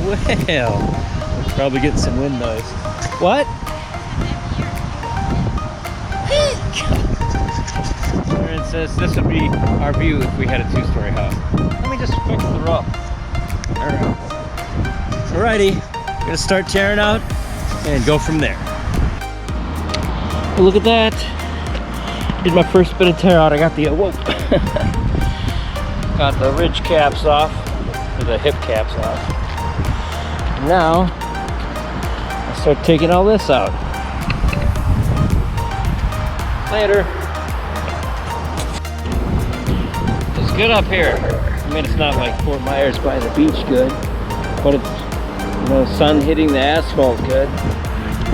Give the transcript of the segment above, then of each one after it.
Well, probably getting some wind noise. What? Aaron says this would be our view if we had a two-story house. Let me just fix the roof. Alrighty, we're gonna start tearing out and go from there. Well, look at that. Did my first bit of tear out. I got the whoa. Got the ridge caps off, or the hip caps off. Now I start taking all this out. Later. It's good up here. I mean, it's not like Fort Myers by the beach good, but it's, you know, sun hitting the asphalt good.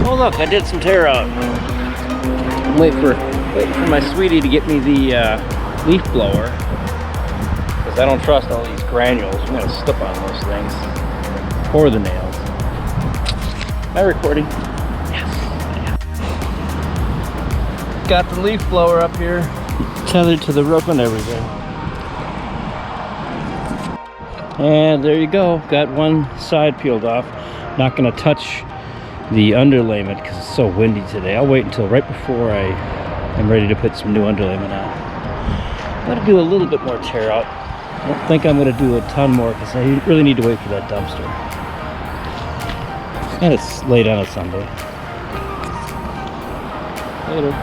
Oh look, I did some tear out. I'm waiting for my sweetie to get me the leaf blower, because I don't trust all these granules. I'm gonna step on those things, or the nails. Am I recording? Yes. Got the leaf blower up here, tethered to the roof and everything. And there you go. Got one side peeled off. Not gonna touch the underlayment because it's so windy today. I'll wait until right before I'm ready to put some new underlayment on. I'm gonna do a little bit more tear out. I don't think I'm gonna do a ton more because I really need to wait for that dumpster. And it's late on a Sunday. Later.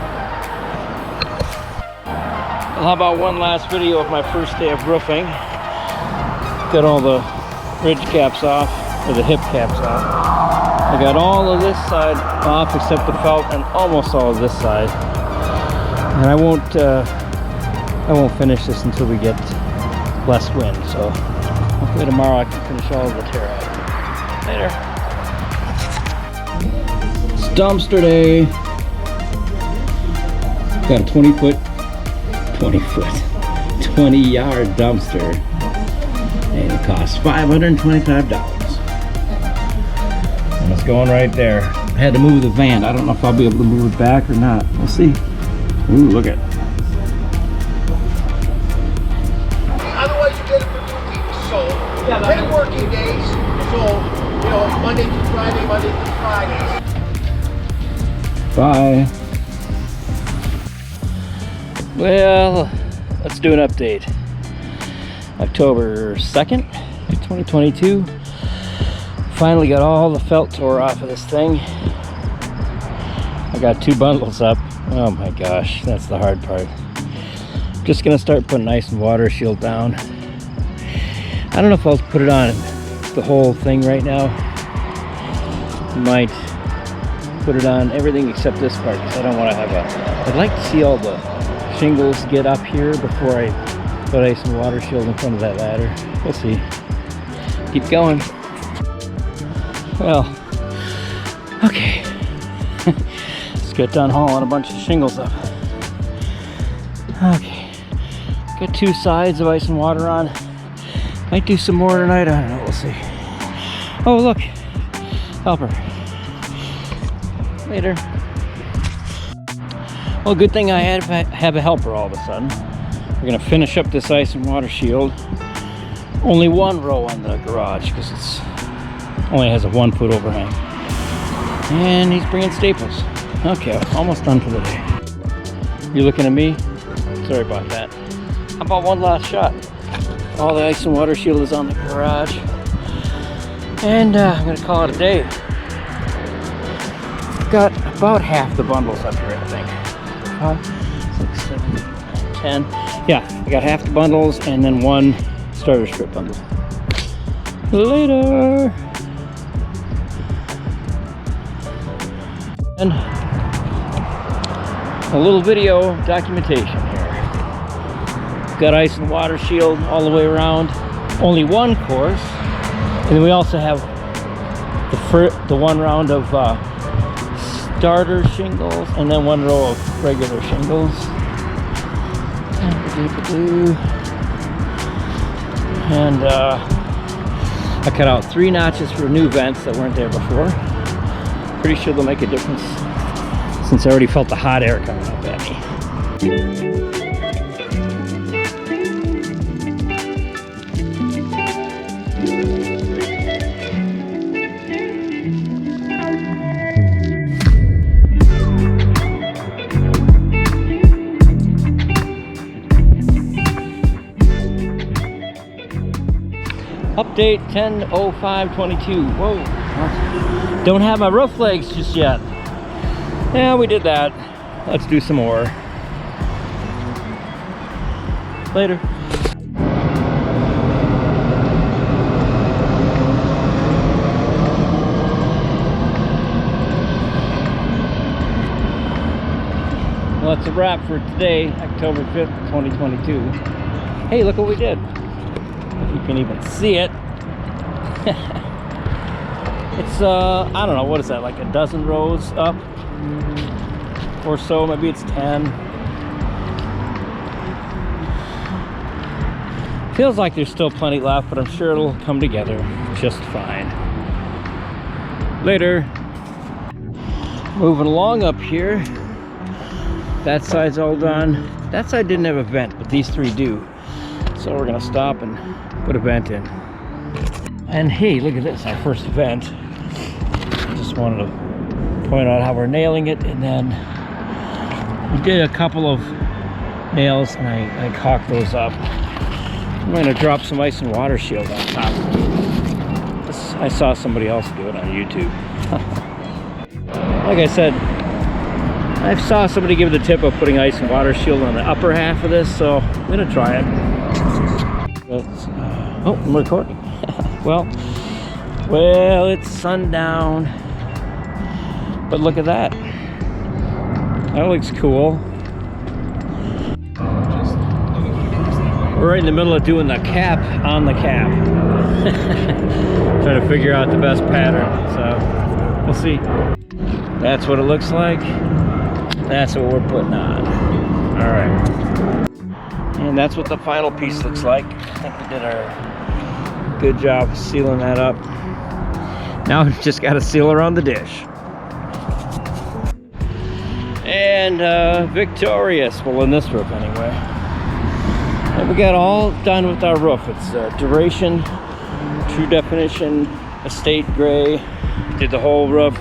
Well, how about one last video of my first day of roofing? Got all the ridge caps off, or the hip caps off. I got all of this side off except the felt, and almost all of this side. And I won't finish this until we get less wind. So hopefully tomorrow I can finish all of the tear out. Later. It's dumpster day. Got a 20 yard dumpster. And it costs $525. And it's going right there. I had to move the van. I don't know if I'll be able to move it back or not. We'll see. Ooh, look at it. Otherwise, you get it for 2 weeks. So, 10 working days. So, you know, Monday through Friday, Monday through Bye. Fridays. Well, let's do an update. October 2nd, 2022. Finally got all the felt tore off of this thing. I got 2 bundles up. Oh my gosh, that's the hard part. Just gonna start putting ice and water shield down. I don't know if I'll put it on the whole thing right now. Might put it on everything except this part because I don't want to have I'd like to see all the shingles get up here before I put ice and water shield in front of that ladder. We'll see. Keep going. Well, okay. Let's get done hauling a bunch of shingles up. Okay. Got 2 sides of ice and water on. Might do some more tonight. I don't know. We'll see. Oh, look. Helper. Later. Well, good thing I have a helper all of a sudden. We're gonna finish up this ice and water shield. Only 1 row on the garage because it's only has a 1-foot overhang. And he's bringing staples. Okay, almost done for the day. You looking at me? Sorry about that. How about one last shot? All the ice and water shield is on the garage. And I'm gonna call it a day. Got about half the bundles up here, I think. 5, 6, 7, 10. Yeah, I got half the bundles and then 1 starter strip bundle. Later. And a little video documentation here. Got ice and water shield all the way around. Only 1 course. And then we also have the 1 round of starter shingles and then 1 row of regular shingles. And I cut out 3 notches for new vents that weren't there before. Pretty sure they'll make a difference since I already felt the hot air coming up at me. update 10:05:22. Whoa. Don't have my roof legs just yet. Yeah, we did that. Let's do some more. Later. Well, that's a wrap for today, October 5th, 2022. Hey, look what we did. If you can even see it. It's, I don't know, what is that, like a dozen rows up or so? Maybe it's 10. Feels like there's still plenty left, but I'm sure it'll come together just fine. Later. Moving along up here. That side's all done. That side didn't have a vent, but these three do. So we're gonna stop and put a vent in. And hey, look at this, our first vent. Just wanted to point out how we're nailing it, and then we did a couple of nails and I caulked those up. I'm gonna drop some ice and water shield on top. I saw somebody else do it on YouTube. Like I said, I saw somebody give the tip of putting ice and water shield on the upper half of this, so I'm gonna try it. Oh, I'm recording. well, it's sundown. But look at that. That looks cool. We're right in the middle of doing the cap on the cap. Trying to figure out the best pattern. So we'll see. That's what it looks like. That's what we're putting on. All right. And that's what the final piece looks like. I think we did our good job sealing that up. Now we've just got to seal around the dish. And victorious, well, in this roof anyway. And we got all done with our roof. It's Duration, True Definition, Estate Gray. Did the whole roof.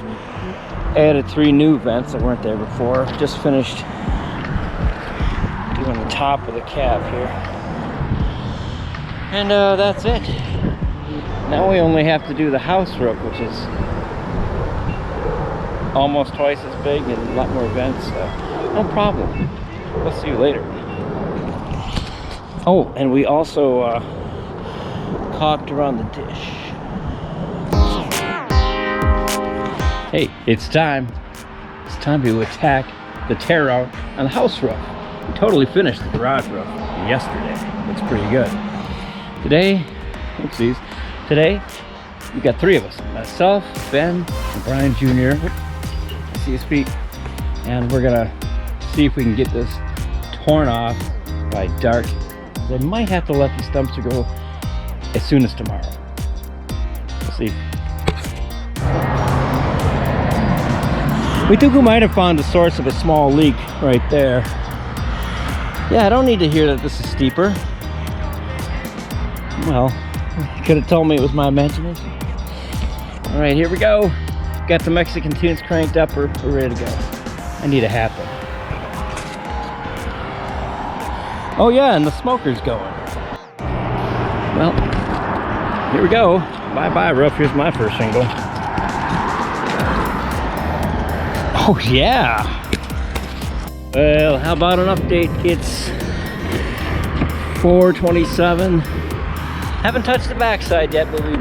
Added 3 new vents that weren't there before. Just finished doing the top of the cap here. And that's it. Now we only have to do the house roof, which is almost twice as big and a lot more vents, so no problem. We'll see you later. Oh, and we also caulked around the dish. Hey, it's time. It's time to attack the tear out on the house roof. We totally finished the garage roof yesterday. Looks pretty good. Today, oopsies. Today, we got 3 of us. Myself, Ben, and Brian Jr. See his feet. And we're gonna see if we can get this torn off by dark. I might have to let these stumps go as soon as tomorrow. We'll see. We think we might have found the source of a small leak right there. Yeah, I don't need to hear that this is steeper. Well, you could have told me it was my imagination. All right, here we go. Got the Mexican tunes cranked up. We're ready to go. I need a hat though. Oh yeah, and the smoker's going. Well, here we go. Bye-bye roof. Here's my first shingle. Oh yeah. Well, how about an update? It's 4:27. Haven't touched the backside yet, but we're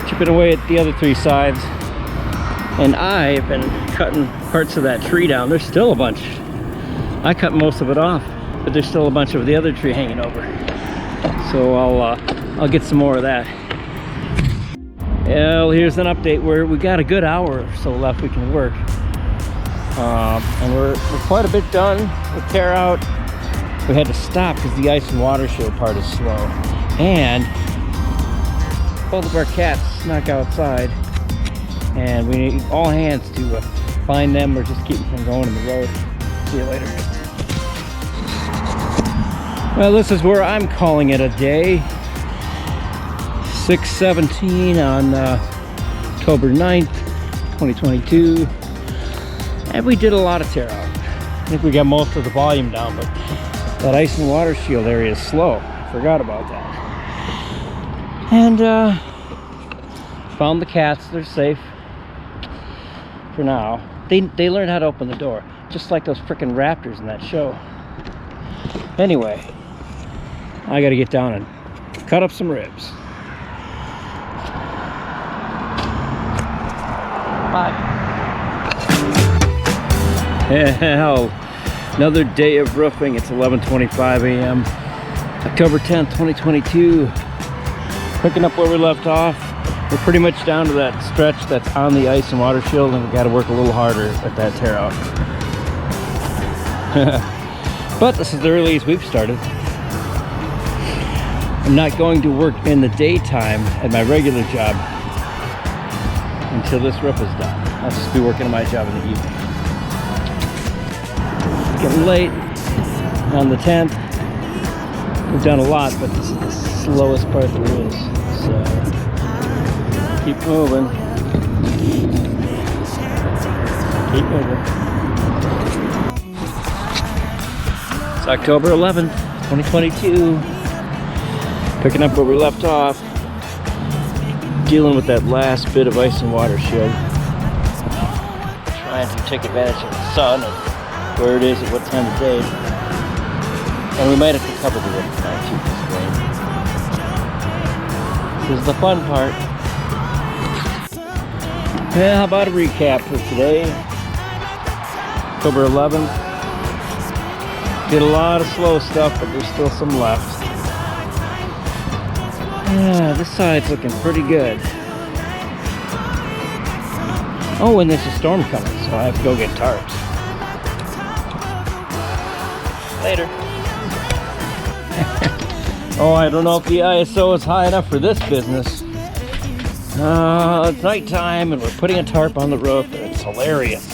chipping away at the other 3 sides. And I've been cutting parts of that tree down. There's still a bunch. I cut most of it off, but there's still a bunch of the other tree hanging over. So I'll get some more of that. Well, here's an update where we got a good hour or so left we can work. And we're quite a bit done with tear out. We had to stop because the ice and water shield part is slow. And both of our cats snuck outside. And we need all hands to find them or just keep them from going in the road. See you later. Well, this is where I'm calling it a day. 6:17 on October 9th, 2022. And we did a lot of tear out. I think we got most of the volume down, but that ice and water shield area is slow. I forgot about that. And found the cats. They're safe for now. They learned how to open the door, just like those frickin' raptors in that show. Anyway, I gotta get down and cut up some ribs. Bye. Hell, another day of roofing. It's 11:25 a.m. October 10th, 2022. Picking up where we left off. We're pretty much down to that stretch that's on the ice and water shield, and we got to work a little harder at that tear out. But this is the earliest we've started. I'm not going to work in the daytime at my regular job until this roof is done. I'll just be working at my job in the evening. It's getting late on the 10th. We've done a lot, but this is the slowest part there is. So keep moving. Keep moving. It's October 11th, 2022. Picking up where we left off. Dealing with that last bit of ice and water shield. Trying to take advantage of the sun and where it is at what time of day. And we might have to cover the roof tonight too this rain. This is the fun part. Yeah, how about a recap for today? October 11th. Did a lot of slow stuff, but there's still some left. Yeah, this side's looking pretty good. Oh, and there's a storm coming, so I have to go get tarps. Later. Oh, I don't know if the ISO is high enough for this business. It's nighttime and we're putting a tarp on the roof and it's hilarious.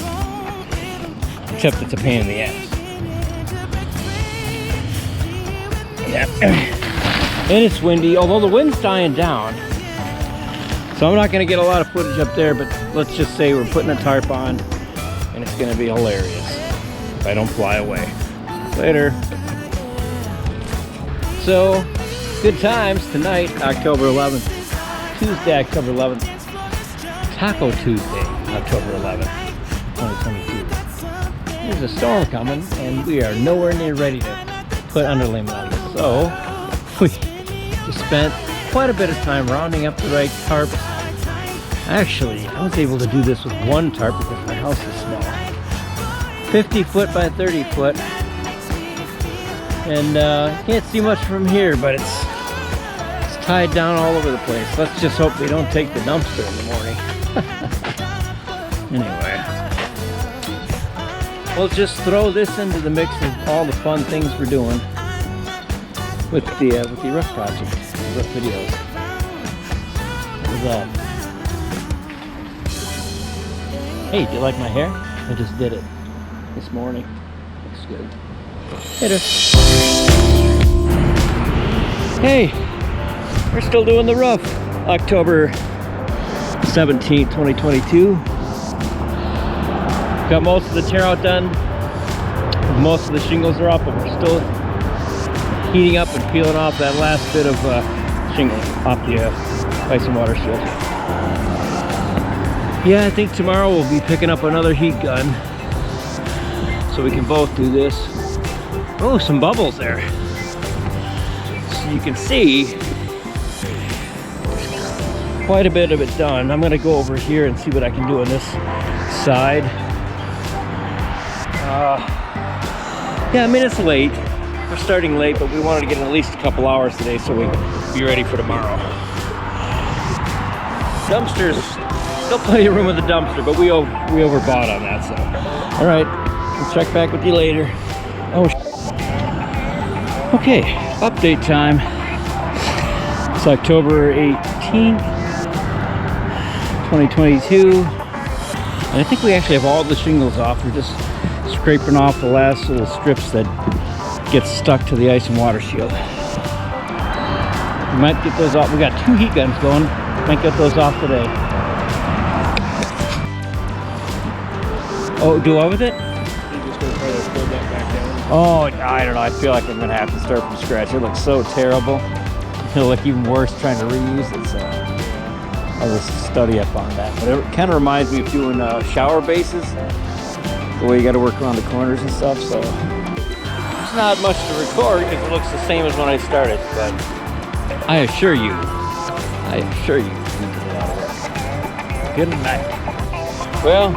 Except it's a pain in the ass. Yeah. And it's windy, although the wind's dying down. So I'm not going to get a lot of footage up there, but let's just say we're putting a tarp on and it's going to be hilarious if I don't fly away. Later. So, good times tonight, October 11th. Tuesday, October 11th. Taco Tuesday, October 11th, 2022. There's a storm coming, and we are nowhere near ready to put underlayment on it. So, we just spent quite a bit of time rounding up the right tarp. Actually, I was able to do this with one tarp because my house is small. 50 foot by 30 foot. And can't see much from here, but it's tied down all over the place. Let's just hope they don't take the dumpster in the morning. Anyway, we'll just throw this into the mix of all the fun things we're doing with the roof project, the roof videos. What was that? Hey, do you like my hair? I just did it this morning. Looks good. Later. Hey, we're still doing the roof. October 17th, 2022. Got most of the tear out done. Most of the shingles are off, but we're still heating up and peeling off that last bit of shingle off the ice and water shield. Yeah, I think tomorrow we'll be picking up another heat gun so we can both do this. Oh, some bubbles there. So you can see quite a bit of it done. I'm gonna go over here and see what I can do on this side. Yeah, I mean, it's late. We're starting late, but we wanted to get at least a couple hours today so we can be ready for tomorrow. Dumpsters, still plenty of room with the dumpster, but we overbought on that, so. All right, we'll check back with you later. Oh, okay, update time. It's October 18th, 2022. And I think we actually have all the shingles off. We're just scraping off the last little strips that get stuck to the ice and water shield. We might get those off. We got 2 heat guns going. Might get those off today. Oh, do what with it? Oh, I don't know. I feel like I'm gonna have to start from scratch. It looks so terrible. it'll look even worse trying to reuse it. So I'll just study up on that. But it kind of reminds me of doing shower bases, the way you got to work around the corners and stuff. So there's not much to record because it looks the same as when I started. But I assure you, you can get it out of work. Good night. Well,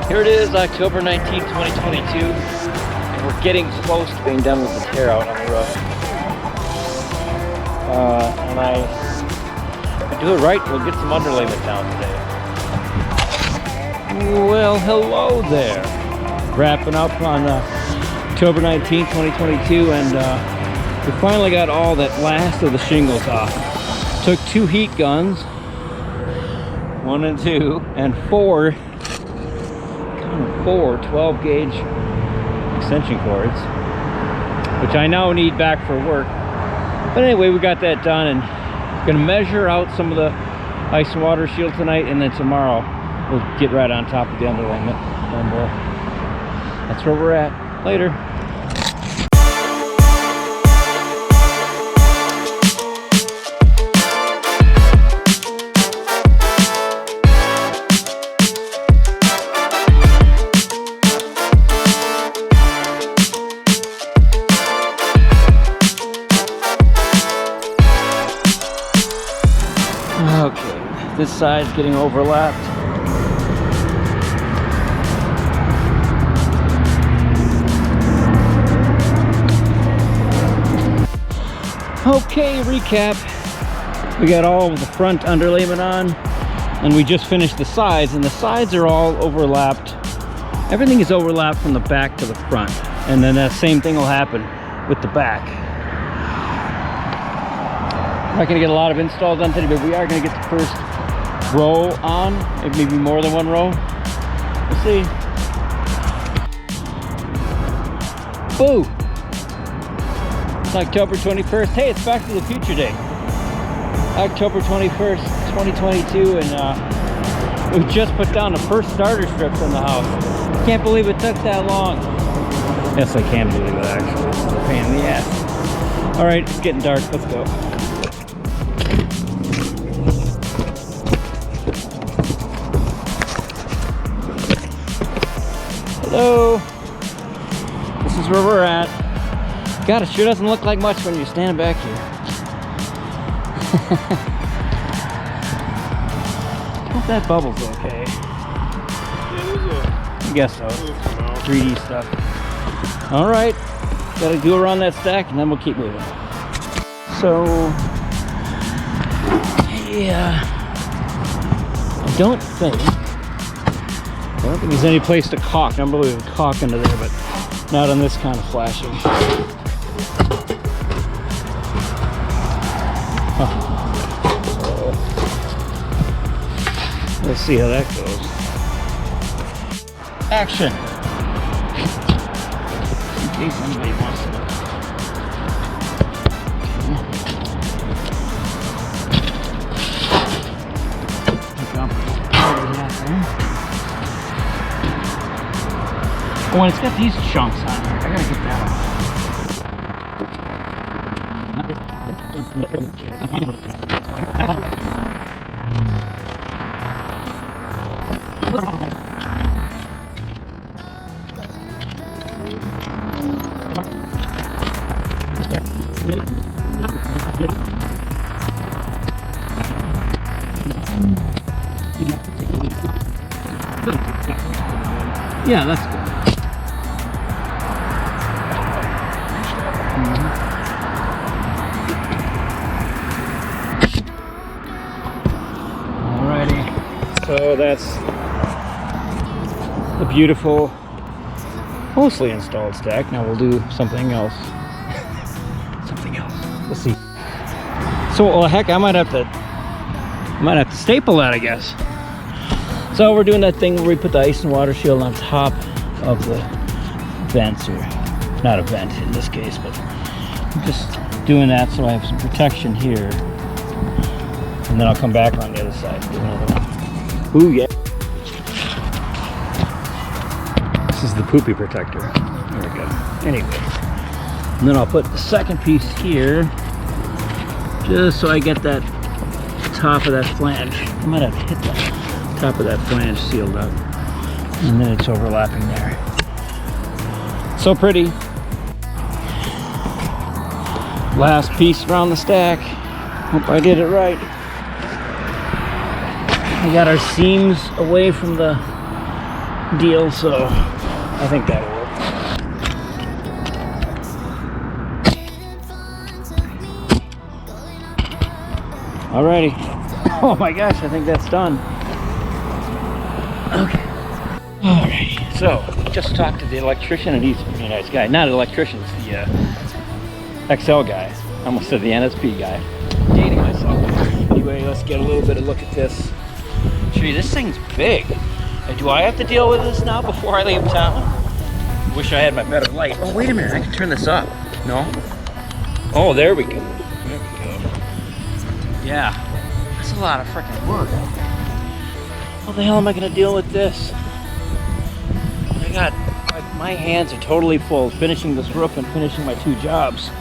here it is, October 19, 2022, and we're getting close to being done with the tear out on the roof. And if I do it right, we'll get some underlayment down today. Well, hello there. Wrapping up on October 19, 2022, and we finally got all that last of the shingles off. Took 2 heat guns, 1 and 2, and 4 12 gauge extension cords, which I now need back for work. But anyway, we got that done, and gonna measure out some of the ice and water shield tonight, and then tomorrow we'll get right on top of the underlayment, and that's where we're at. Later. Okay, this side's getting overlapped. Okay, recap. We got all of the front underlayment on, and we just finished the sides, and the sides are all overlapped. Everything is overlapped from the back to the front, and then that same thing will happen with the back. I'm not gonna get a lot of installs done today, but we are gonna get the first row on, maybe more than 1 row. We'll see. Boo! It's October 21st. Hey, it's Back to the Future Day. October 21st, 2022, and we just put down the first starter strips in the house. Can't believe it took that long. Yes, I can believe it, actually. It's a pain in the ass. All right, it's getting dark. Let's go. Hello. This is where we're at. God, it sure doesn't look like much when you're standing back here. I hope that bubble's okay. I guess so. 3D stuff. All right, gotta go around that stack and then we'll keep moving. So, yeah, I don't think there's any place to caulk. Normally we would caulk into there, but not on this kind of flashing. Let's see how that goes. Action! In case anybody wants to look. Oh, and it's got these chunks on here. I gotta get that off. Yeah, that's good. Alrighty, so that's the beautiful, mostly installed stack. Now we'll do something else. We'll see. So, well, heck, I might have to staple that, I guess. So we're doing that thing where we put the ice and water shield on top of the vents, or not a vent in this case, but I'm just doing that so I have some protection here, and then I'll come back on the other side and do another one. Ooh, yeah. This is the poopy protector. There we go. Anyway, and then I'll put the second piece here, just so I get that top of that flange. I might have to hit the top of that flange sealed up, and then it's overlapping there. So pretty. Last piece around the stack. Hope I did it right. We got our seams away from the deal, so I think that'll work. Alrighty. Oh my gosh, I think that's done. Okay. Alrighty. So, just talked to the electrician, and he's a pretty nice guy. Not an electrician, it's the XL guy. I almost said the NSP guy. Dating myself. Anyway, let's get a little bit of look at this. Gee, this thing's big. Do I have to deal with this now before I leave town? Wish I had my better light. Oh, wait a minute. I can turn this up. No? Oh, there we go. There we go. Yeah. That's a lot of freaking work. How the hell am I going to deal with this? I got, like, my hands are totally full finishing this roof and finishing my 2 jobs.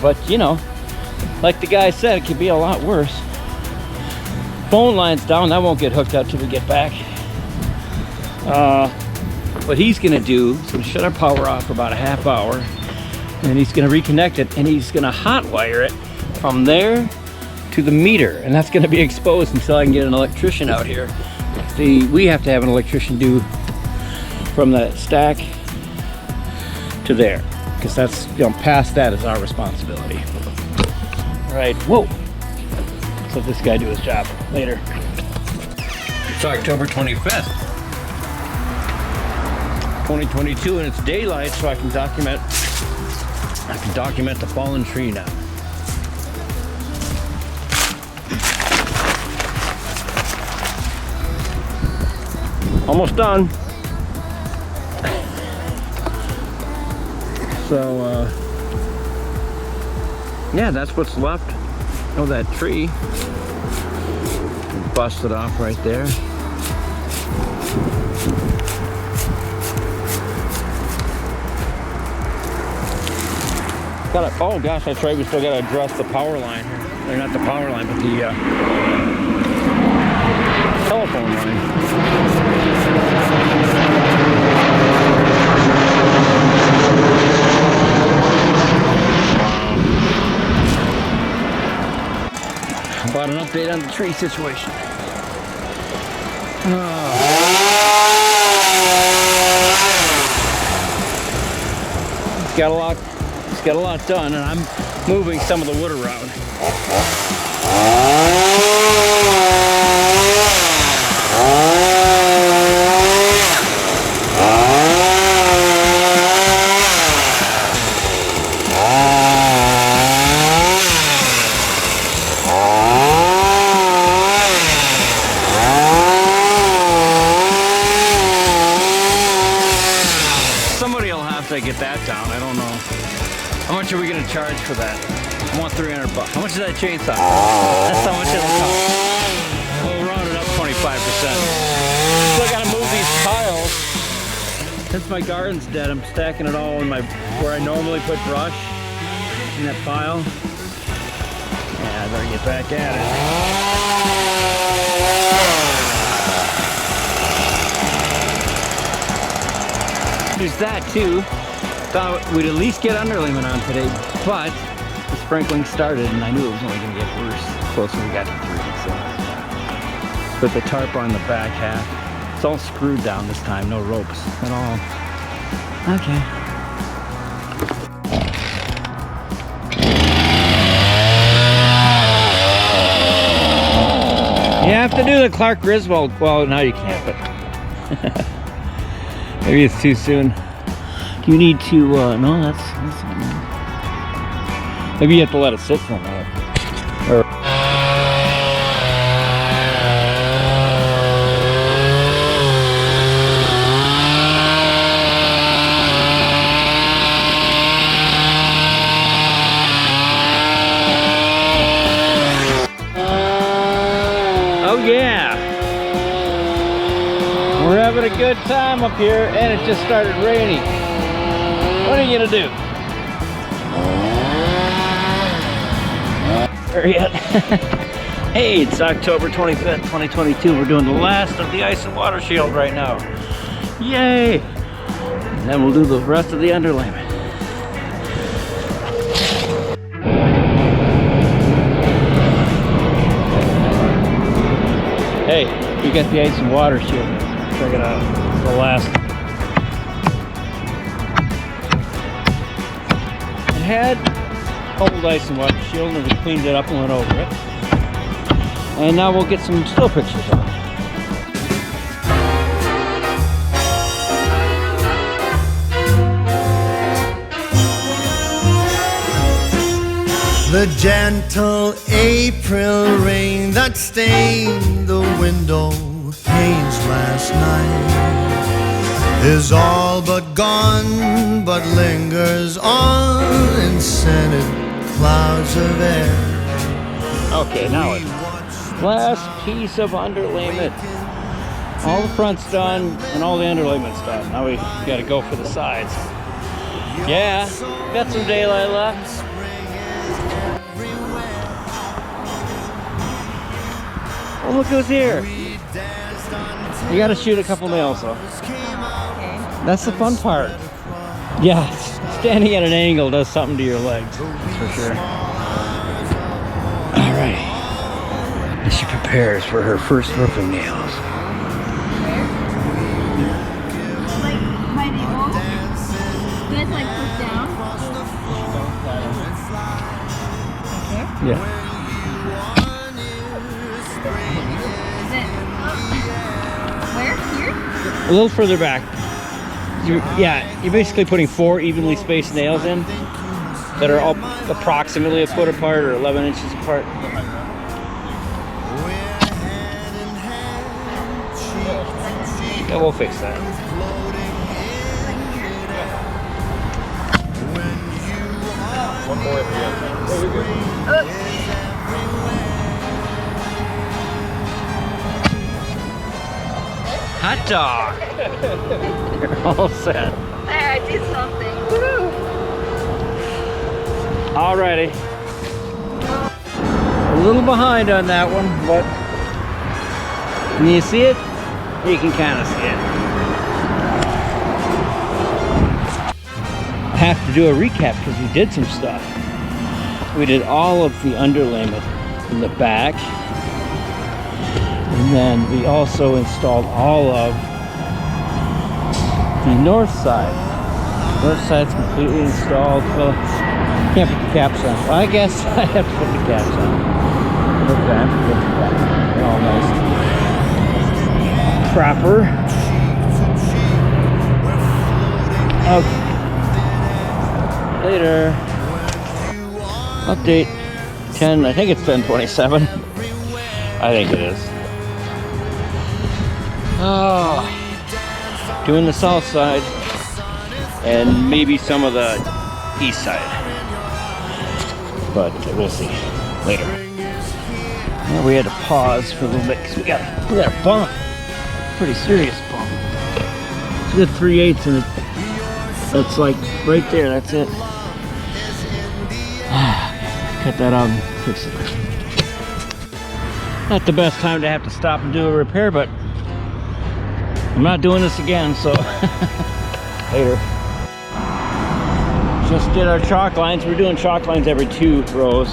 But, you know, like the guy said, it could be a lot worse. Phone line's down, that won't get hooked up till we get back. What he's gonna do is gonna shut our power off for about a half hour, and he's gonna reconnect it, and he's gonna hot wire it from there to the meter, and that's gonna be exposed until I can get an electrician out here. We have to have an electrician do from the stack to there, because that's, you know, past that is our responsibility. All right, whoa. Let's let this guy do his job later. It's October 25th, 2022, and it's daylight, so I can document the fallen tree now. Almost done. So, yeah, that's what's left. Oh, that tree busted off right there. Oh gosh, that's right, we still gotta address the power line here. Or not the power line, but the telephone line. About an update on the tree situation. It's got a lot done, and I'm moving some of the wood around. Get that down. I don't know. How much are we gonna charge for that? I want $300. How much is that chainsaw? That's how much it'll cost. We'll round it up 25%. Still gotta move these piles. Since my garden's dead, I'm stacking it all in my where I normally put brush in that pile. Yeah, I better get back at it. There's that too. Thought we'd at least get underlayment on today, but the sprinkling started and I knew it was only going to get worse the closer we got to 3. So, put the tarp on the back half. It's all screwed down this time, no ropes at all. Okay. You have to do the Clark Griswold. Well, now you can't, but maybe it's too soon. You need to, no, that's maybe you have to let it sit for a minute. Or oh yeah, we're having a good time up here, and it just started raining. What are you gonna do? there yet. Hey, it's October 25th, 2022. We're doing the last of the ice and water shield right now. Yay! And then we'll do the rest of the underlayment. Hey, we got the ice and water shield. Check it out. It's the last. It had old ice and water shield, and we cleaned it up and went over it. And now we'll get some still pictures on it. The gentle April rain that stained the window panes last night is all but gone, but lingers on in scented clouds of air. Okay, now it's last piece of underlayment. All the front's done and all the underlayment's done. Now we gotta go for the sides. Yeah, got some daylight left. Oh, look who's here. You gotta shoot a couple nails though. That's the fun part. Yeah, standing at an angle does something to your legs, that's for sure. All right. And she prepares for her first roofing nails. Like my navel? You guys like push down? Okay. Yeah. Is it where? Here? A little further back. You're basically putting 4 evenly spaced nails in that are all approximately a foot apart or 11 inches apart. Yeah, we'll fix that. One more at the end. Oh, you're good. Hot dog! You're all set. There, I did something. Woo! Alrighty. A little behind on that one, but when you see it, you can kind of see it. I have to do a recap because we did some stuff. We did all of the underlayment in the back. And then we also installed all of the north side. North side's completely installed. Well, can't put the caps on. Well, I guess I have to put the caps on. Okay, put the caps on. They're all nice. Proper. Okay. Later. Update 10. I think it's 10:27. I think it is. Oh, doing the south side and maybe some of the east side, but we'll see later. Well, we had to pause for a little bit because we got a bump, pretty serious bump. It's a good 3/8 and it's like right there. That's it. Cut that out and fix it. Not the best time to have to stop and do a repair, but I'm not doing this again, so later. Just did our chalk lines. We're doing chalk lines every 2 rows.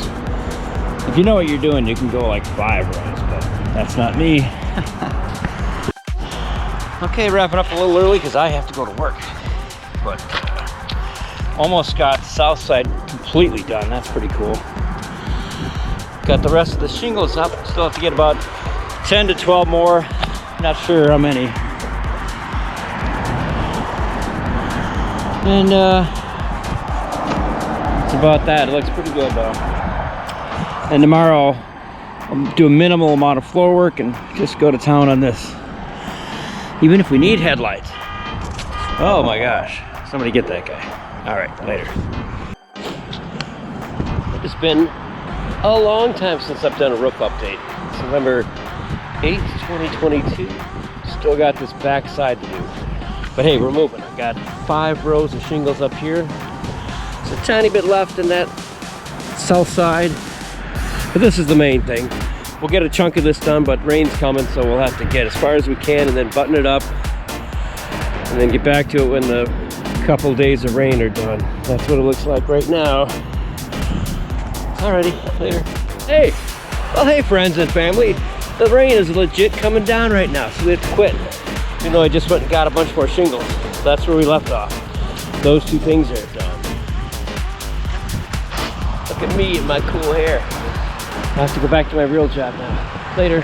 If you know what you're doing, you can go like 5 rows, but that's not me. Okay, wrapping up a little early because I have to go to work. But almost got the south side completely done. That's pretty cool. Got the rest of the shingles up. Still have to get about 10 to 12 more. Not sure how many. And it's about that. It looks pretty good though. And tomorrow I'll do a minimal amount of floor work and just go to town on this. Even if we need headlights. Oh my gosh. Somebody get that guy. All right, later. It's been a long time since I've done a roof update. It's November 8th, 2022. Still got this back side to do. But hey, we're moving. I've got 5 rows of shingles up here. There's a tiny bit left in that south side. But this is the main thing. We'll get a chunk of this done, but rain's coming, so we'll have to get as far as we can and then button it up and then get back to it when the couple days of rain are done. That's what it looks like right now. Alrighty, later. Hey, well, hey friends and family. The rain is legit coming down right now, so we have to quit. You know, I just went and got a bunch more shingles. So that's where we left off. Those two things are done. Look at me and my cool hair. I have to go back to my real job now. Later.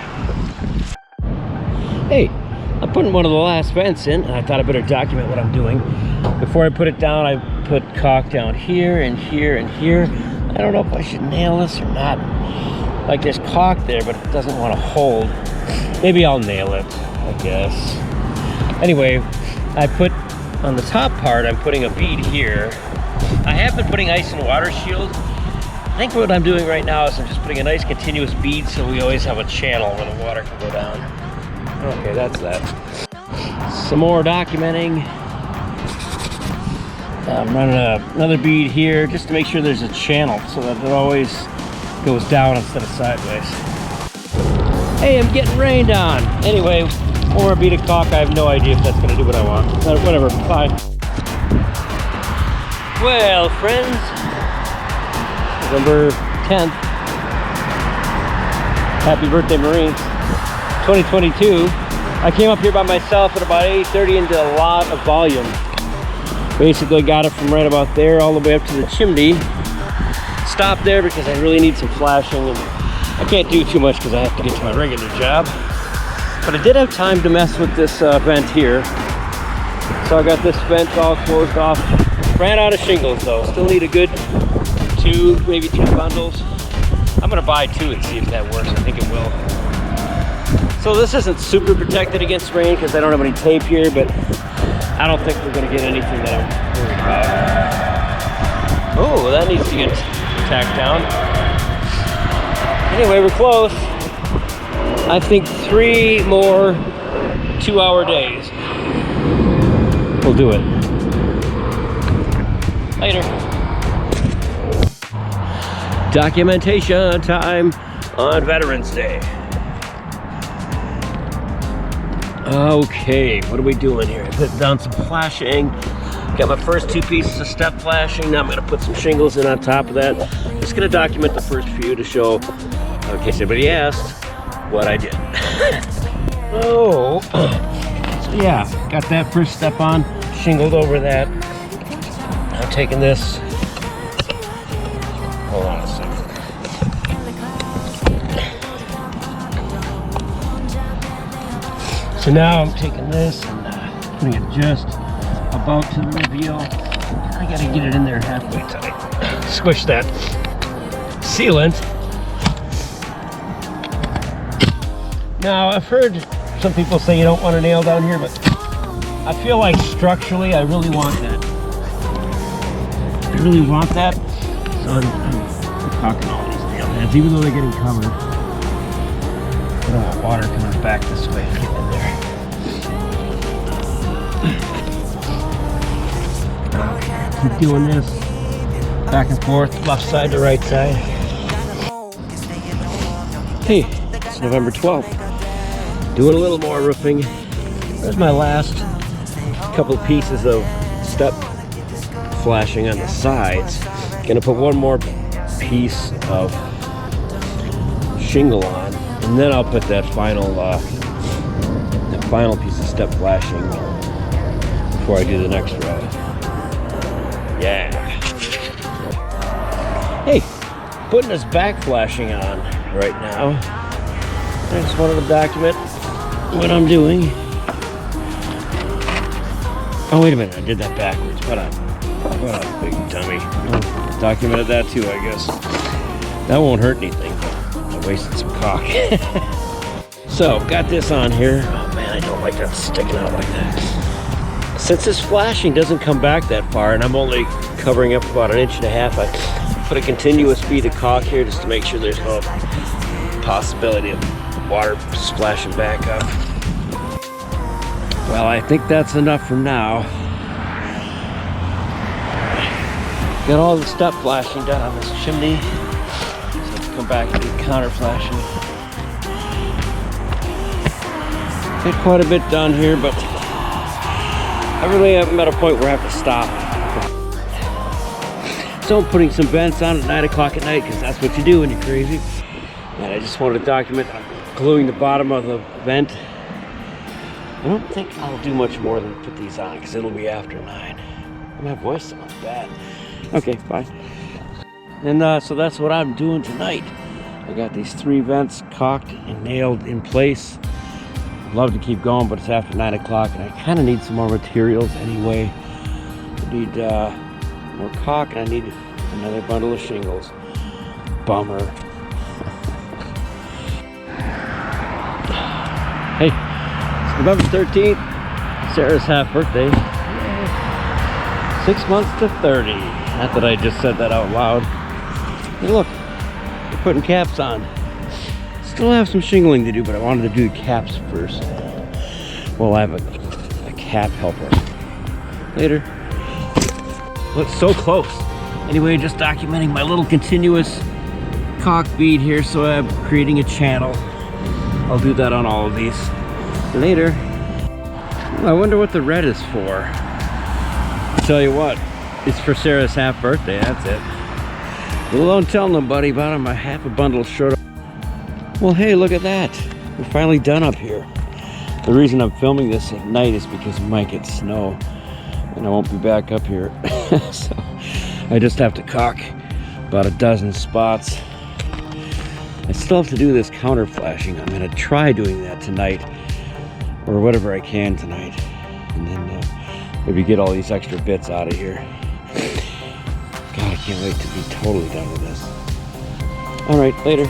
Hey, I'm putting one of the last vents in, and I thought I better document what I'm doing. Before I put it down, I put caulk down here and here and here. I don't know if I should nail this or not. Like, there's caulk there, but it doesn't want to hold. Maybe I'll nail it, I guess. Anyway, I put on the top part, I'm putting a bead here. I have been putting ice and water shield. I think what I'm doing right now is I'm just putting a nice continuous bead so we always have a channel where the water can go down. Okay, that's that. Some more documenting. I'm running another bead here just to make sure there's a channel so that it always goes down instead of sideways. Hey, I'm getting rained on. Anyway, more bead of caulk. I have no idea if that's going to do what I want. Whatever, fine. Well, friends, November 10th. Happy birthday, Marines. 2022. I came up here by myself at about 8:30 and did a lot of volume. Basically got it from right about there all the way up to the chimney. Stopped there because I really need some flashing, and I can't do too much because I have to get to my regular job. But I did have time to mess with this vent here. So I got this vent all closed off. Ran out of shingles though. Still need a good 2, maybe 3 bundles. I'm gonna buy 2 and see if that works. I think it will. So this isn't super protected against rain because I don't have any tape here, but I don't think we're gonna get anything that I'm worried about. Oh, that needs to get tacked down. Anyway, we're close. I think 3 more 2-hour days. We'll do it. Later. Documentation time on Veterans Day. Okay, what are we doing here? I put down some flashing. Got my first 2 pieces of step flashing. Now I'm gonna put some shingles in on top of that. Just gonna document the first few to show, in case anybody asked, what I did. So yeah, got that first step on, shingled over that. I'm taking this. Hold on a second. So now I'm taking this and putting it just about to the reveal. I gotta get it in there halfway tight. Squish that sealant. Now I've heard some people say you don't want a nail down here, but I feel like structurally I really want that. I really want that. So I'm caulking all these nail heads, even though they're getting covered. I don't want water coming back this way to get in there. Keep doing this back and forth, left side to right side. Hey, it's November 12th. Doing a little more roofing. There's my last couple pieces of step flashing on the sides. Gonna put one more piece of shingle on, and then I'll put that final piece of step flashing before I do the next row. Yeah. Hey, putting this back flashing on right now. I just wanted to document what I'm doing. Oh, wait a minute, I did that backwards. What a big dummy. Documented that too, I guess. That won't hurt anything, but I wasted some caulk. So, got this on here. Oh man, I don't like that sticking out like that. Since this flashing doesn't come back that far, and I'm only covering up about 1.5 inches, I put a continuous bead of caulk here just to make sure there's no possibility of water splashing back up. Well, I think that's enough for now. Got all the stuff flashing done on this chimney. So let's go welcome back to Counter Flashing. Got quite a bit done here, but I really am at a point where I have to stop. So I'm putting some vents on at 9 o'clock at night because that's what you do when you're crazy. And I just wanted to document that I'm gluing the bottom of the vent. I don't think I'll do much more than put these on because it'll be after 9. My voice sounds bad. Okay, bye. And so that's what I'm doing tonight. I got these 3 vents caulked and nailed in place. Love to keep going, but it's after 9 o'clock and I kind of need some more materials anyway. I need more caulk and I need another bundle of shingles. Bummer. Hey, it's November 13th, Sarah's half birthday. 6 months to 30. Not that I just said that out loud. Hey, look, we're putting caps on. Still have some shingling to do, but I wanted to do caps first. Well, I have a cap helper. Later. Looks so close. Anyway, just documenting my little continuous caulk bead here, so I'm creating a channel. I'll do that on all of these later. I wonder what the red is for. I'll tell you what, it's for Sarah's half birthday, that's it. Well, don't tell nobody about it, I'm a half a bundle short. Well, hey, look at that. We're finally done up here. The reason I'm filming this at night is because we might get snow and I won't be back up here. So I just have to caulk about a dozen spots. I still have to do this counter flashing. I'm gonna try doing that tonight or whatever I can tonight. And then maybe get all these extra bits out of here. God, I can't wait to be totally done with this. All right, later.